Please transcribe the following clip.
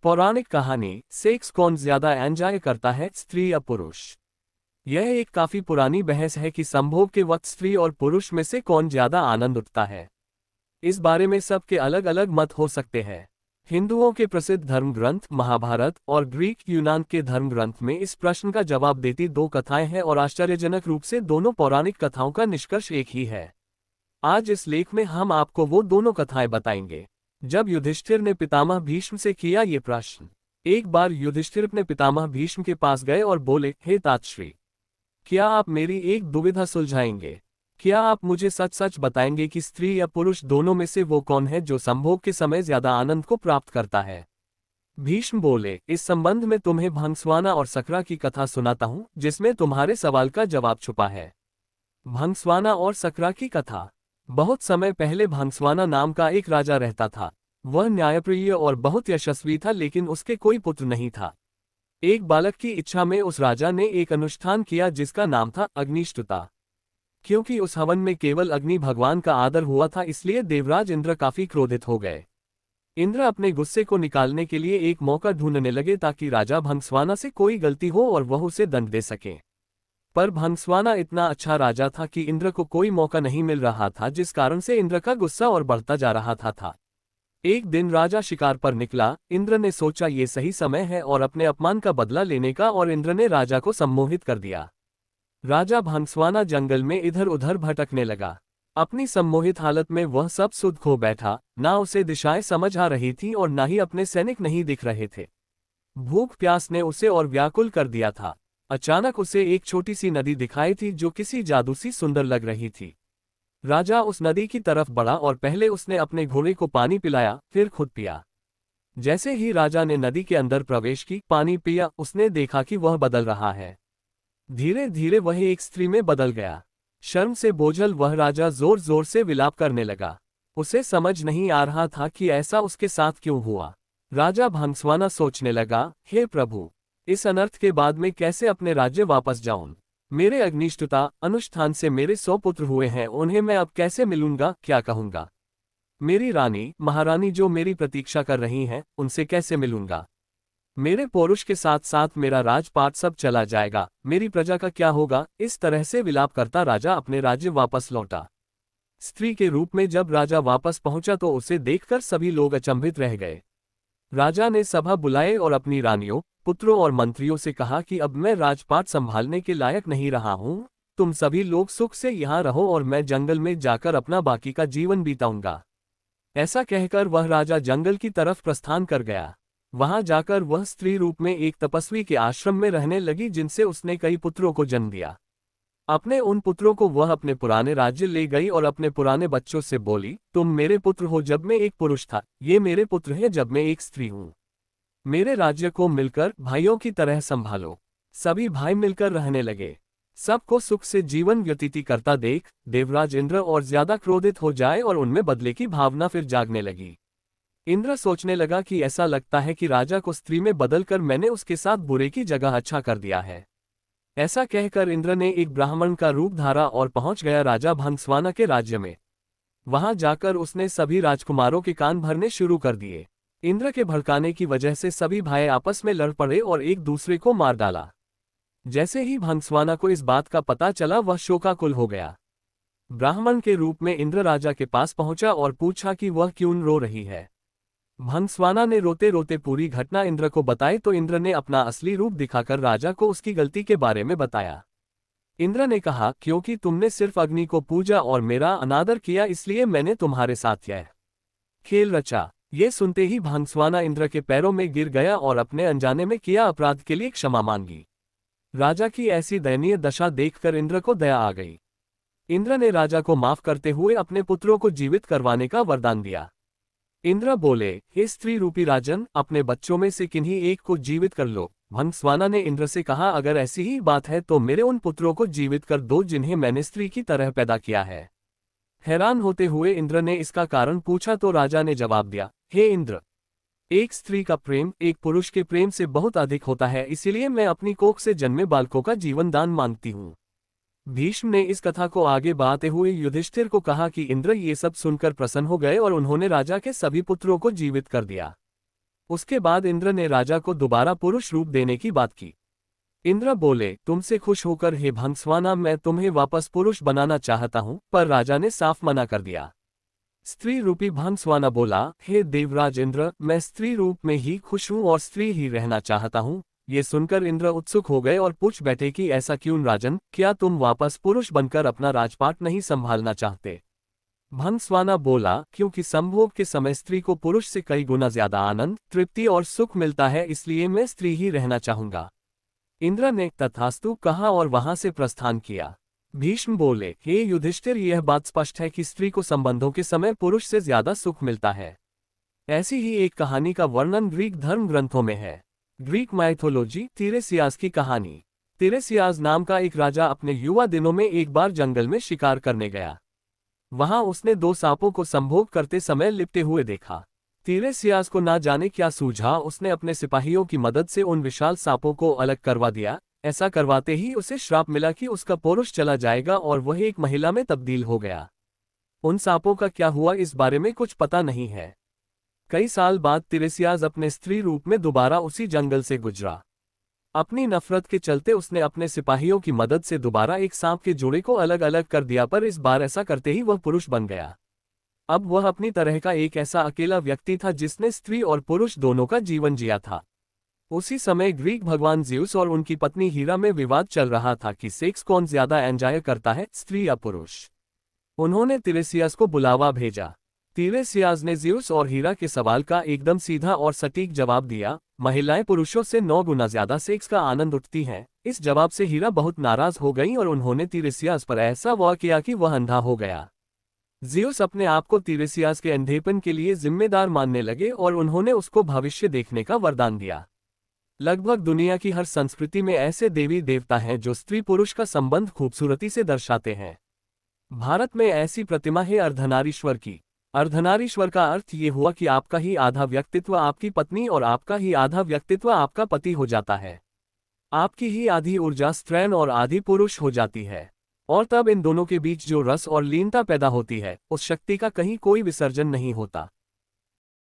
पौराणिक कहानी, सेक्स कौन ज्यादा एंजॉय करता है, स्त्री या पुरुष। यह एक काफी पुरानी बहस है कि संभोग के वक्त स्त्री और पुरुष में से कौन ज्यादा आनंद उठता है। इस बारे में सबके अलग अलग मत हो सकते हैं। हिंदुओं के प्रसिद्ध धर्म ग्रंथ महाभारत और ग्रीक यूनान के धर्म ग्रंथ में इस प्रश्न का जवाब देती दो कथाएं हैं और आश्चर्यजनक रूप से दोनों पौराणिक कथाओं का निष्कर्ष एक ही है। आज इस लेख में हम आपको वो दोनों कथाएं बताएंगे। जब युधिष्ठिर ने पितामह भीष्म से किया ये प्रश्न। एक बार युधिष्ठिर अपने पितामह भीष्म के पास गए और बोले, हे तातश्री, क्या आप मेरी एक दुविधा सुलझाएंगे? क्या आप मुझे सच सच बताएंगे कि स्त्री या पुरुष दोनों में से वो कौन है जो संभोग के समय ज्यादा आनंद को प्राप्त करता है? भीष्म बोले, इस संबंध में तुम्हें भंगस्वाना और सकरा की कथा सुनाता हूं, जिसमें तुम्हारे सवाल का जवाब छुपा है। भंगस्वाना और सकरा की कथा। बहुत समय पहले भंगस्वाना नाम का एक राजा रहता था। वह न्यायप्रिय और बहुत यशस्वी था, लेकिन उसके कोई पुत्र नहीं था। एक बालक की इच्छा में उस राजा ने एक अनुष्ठान किया जिसका नाम था अग्निष्टुता। क्योंकि उस हवन में केवल अग्नि भगवान का आदर हुआ था, इसलिए देवराज इंद्र काफी क्रोधित हो गए। इंद्र अपने गुस्से को निकालने के लिए एक मौका ढूंढने लगे ताकि राजा भंगस्वाना से कोई गलती हो और वह उसे दंड दे सके। पर भंगस्वाना इतना अच्छा राजा था कि इंद्र को कोई मौका नहीं मिल रहा था, जिस कारण से इंद्र का गुस्सा और बढ़ता जा रहा था। एक दिन राजा शिकार पर निकला। इंद्र ने सोचा ये सही समय है और अपने अपमान का बदला लेने का, और इंद्र ने राजा को सम्मोहित कर दिया। राजा भंगस्वाना जंगल में इधर उधर भटकने लगा। अपनी सम्मोहित हालत में वह सब सुध खो बैठा। ना उसे दिशाएं समझ आ रही थी और ना ही अपने सैनिक नहीं दिख रहे थे। भूख प्यास ने उसे और व्याकुल कर दिया था। अचानक उसे एक छोटी सी नदी दिखाई थी जो किसी जादू सी सुंदर लग रही थी। राजा उस नदी की तरफ बढ़ा और पहले उसने अपने घोड़े को पानी पिलाया, फिर खुद पिया। जैसे ही राजा ने नदी के अंदर प्रवेश की, पानी पिया, उसने देखा कि वह बदल रहा है। धीरे धीरे वह एक स्त्री में बदल गया। शर्म से बोझल वह राजा जोर जोर से विलाप करने लगा। उसे समझ नहीं आ रहा था कि ऐसा उसके साथ क्यों हुआ। राजा भंगस्वाना सोचने लगा, हे प्रभु, इस अनर्थ के बाद मैं कैसे अपने राज्य वापस जाऊं? मेरे अग्निष्टुता अनुष्ठान से मेरे 100 पुत्र हुए हैं, उन्हें मैं अब कैसे मिलूंगा, क्या कहूंगा? मेरी रानी महारानी जो मेरी प्रतीक्षा कर रही हैं, उनसे कैसे मिलूंगा? मेरे पौरुष के साथ साथ मेरा राजपाट सब चला जाएगा, मेरी प्रजा का क्या होगा? इस तरह से विलाप करता राजा अपने राज्य वापस लौटा। स्त्री के रूप में जब राजा वापस पहुंचा तो उसे देखकर सभी लोग अचंभित रह गए। राजा ने सभा बुलाए और अपनी रानियों, पुत्रों और मंत्रियों से कहा कि अब मैं राजपाट संभालने के लायक नहीं रहा हूं। तुम सभी लोग सुख से यहाँ रहो और मैं जंगल में जाकर अपना बाकी का जीवन बिताऊंगा। ऐसा कहकर वह राजा जंगल की तरफ प्रस्थान कर गया। वहां जाकर वह स्त्री रूप में एक तपस्वी के आश्रम में रहने लगी, जिनसे उसने कई पुत्रों को जन्म दिया। अपने उन पुत्रों को वह अपने पुराने राज्य ले गई और अपने पुराने बच्चों से बोली, तुम मेरे पुत्र हो जब मैं एक पुरुष था, ये मेरे पुत्र हैं जब मैं एक स्त्री हूँ। मेरे राज्य को मिलकर भाइयों की तरह संभालो। सभी भाई मिलकर रहने लगे। सबको सुख से जीवन व्यतीत करता देख देवराज इंद्र और ज्यादा क्रोधित हो जाए और उनमें बदले की भावना फिर जागने लगी। इंद्र सोचने लगा कि ऐसा लगता है कि राजा को स्त्री में बदलकर मैंने उसके साथ बुरे की जगह अच्छा कर दिया है। ऐसा कहकर इंद्र ने एक ब्राह्मण का रूप धारा और पहुंच गया राजा भंगस्वाना के राज्य में। वहां जाकर उसने सभी राजकुमारों के कान भरने शुरू कर दिए। इंद्र के भड़काने की वजह से सभी भाई आपस में लड़ पड़े और एक दूसरे को मार डाला। जैसे ही भंगस्वाना को इस बात का पता चला, वह शोकाकुल हो गया। ब्राह्मण के रूप में इंद्र राजा के पास पहुंचा और पूछा कि वह क्यों रो रही है। भंगस्वाना ने रोते रोते पूरी घटना इंद्र को बताई तो इंद्र ने अपना असली रूप दिखाकर राजा को उसकी गलती के बारे में बताया। इंद्र ने कहा, क्योंकि तुमने सिर्फ अग्नि को पूजा और मेरा अनादर किया, इसलिए मैंने तुम्हारे साथ यह खेल रचा। ये सुनते ही भंगस्वाना इंद्र के पैरों में गिर गया और अपने अनजाने में किया अपराध के लिए क्षमा मांगी। राजा की ऐसी दयनीय दशा देखकर इंद्र को दया आ गई। इंद्र ने राजा को माफ करते हुए अपने पुत्रों को जीवित करवाने का वरदान दिया। इंद्र बोले, हे स्त्री रूपी राजन, अपने बच्चों में से किन्हीं एक को जीवित कर लो। भंगस्वाना ने इंद्र से कहा, अगर ऐसी ही बात है तो मेरे उन पुत्रों को जीवित कर दो जिन्हें मैंने स्त्री की तरह पैदा किया है। हैरान होते हुए इंद्र ने इसका कारण पूछा तो राजा ने जवाब दिया, हे इंद्र, एक स्त्री का प्रेम एक पुरुष के प्रेम से बहुत अधिक होता है, इसीलिए मैं अपनी कोख से जन्मे बालकों का जीवन दान मांगती हूँ। भीष्म ने इस कथा को आगे बढ़ाते हुए युधिष्ठिर को कहा कि इंद्र ये सब सुनकर प्रसन्न हो गए और उन्होंने राजा के सभी पुत्रों को जीवित कर दिया। उसके बाद इंद्र ने राजा को दोबारा पुरुष रूप देने की बात की। इंद्र बोले, तुमसे खुश होकर हे भंगस्वाना मैं तुम्हें वापस पुरुष बनाना चाहता हूं, पर राजा ने साफ मना कर दिया। स्त्री रूपी भंगस्वाना बोला, हे देवराज इंद्र, मैं स्त्री रूप में ही खुश हूं और स्त्री ही रहना चाहता हूं। ये सुनकर इंद्र उत्सुक हो गए और पूछ बैठे कि ऐसा क्यों राजन, क्या तुम वापस पुरुष बनकर अपना राजपाट नहीं संभालना चाहते? भंगस्वाना बोला, क्योंकि संभोग के समय स्त्री को पुरुष से कई गुना ज्यादा आनंद, तृप्ति और सुख मिलता है, इसलिए मैं स्त्री ही रहना चाहूंगा। इंद्र ने तथास्तु कहा और वहां से प्रस्थान किया। भीष्म बोले, हे युधिष्ठिर, यह बात स्पष्ट है कि स्त्री को संबंधों के समय पुरुष से ज्यादा सुख मिलता है। ऐसी ही एक कहानी का वर्णन ग्रीक धर्म ग्रंथों में है। ग्रीक माइथोलॉजी, तीरेसियास की कहानी। तीरेसियास नाम का एक राजा अपने युवा दिनों में एक बार जंगल में शिकार करने गया। वहां उसने 2 सांपों को संभोग करते समय लिपटे हुए देखा। तीरेसियास को ना जाने क्या सूझा, उसने अपने सिपाहियों की मदद से उन विशाल सांपों को अलग करवा दिया। ऐसा करवाते ही उसे श्राप मिला कि उसका पुरुष चला जाएगा और वह एक महिला में तब्दील हो गया। उन सांपों का क्या हुआ इस बारे में कुछ पता नहीं है। कई साल बाद तीरेसियास अपने स्त्री रूप में दोबारा उसी जंगल से गुजरा। अपनी नफरत के चलते उसने अपने सिपाहियों की मदद से दोबारा एक सांप के जोड़े को अलग अलग कर दिया, पर इस बार ऐसा करते ही वह पुरुष बन गया। अब वह अपनी तरह का एक ऐसा अकेला व्यक्ति था जिसने स्त्री और पुरुष दोनों का जीवन जिया था। उसी समय ग्रीक भगवान ज़्यूस और उनकी पत्नी हीरा में विवाद चल रहा था कि सेक्स कौन ज्यादा एंजॉय करता है, स्त्री या पुरुष। उन्होंने तीरेसियास को बुलावा भेजा। तीरेसियास ने ज़्यूस और हीरा के सवाल का एकदम सीधा और सटीक जवाब दिया, महिलाएं पुरुषों से 9 गुना ज्यादा सेक्स का आनंद उठती हैं। इस जवाब से हीरा बहुत नाराज हो गई और उन्होंने तीरेसियास पर ऐसा वार किया कि वह अंधा हो गया। ज़्यूस अपने आप को तीरेसियास के अंधेपन के लिए जिम्मेदार मानने लगे और उन्होंने उसको भविष्य देखने का वरदान दिया। लगभग दुनिया की हर संस्कृति में ऐसे देवी देवता हैं जो स्त्री पुरुष का संबंध खूबसूरती से दर्शाते हैं। भारत में ऐसी प्रतिमा है अर्धनारीश्वर की। अर्धनारीश्वर का अर्थ ये हुआ कि आपका ही आधा व्यक्तित्व आपकी पत्नी और आपका ही आधा व्यक्तित्व आपका पति हो जाता है। आपकी ही आधी ऊर्जा स्त्रैण और आधी पुरुष हो जाती है, और तब इन दोनों के बीच जो रस और लीनता पैदा होती है, उस शक्ति का कहीं कोई विसर्जन नहीं होता।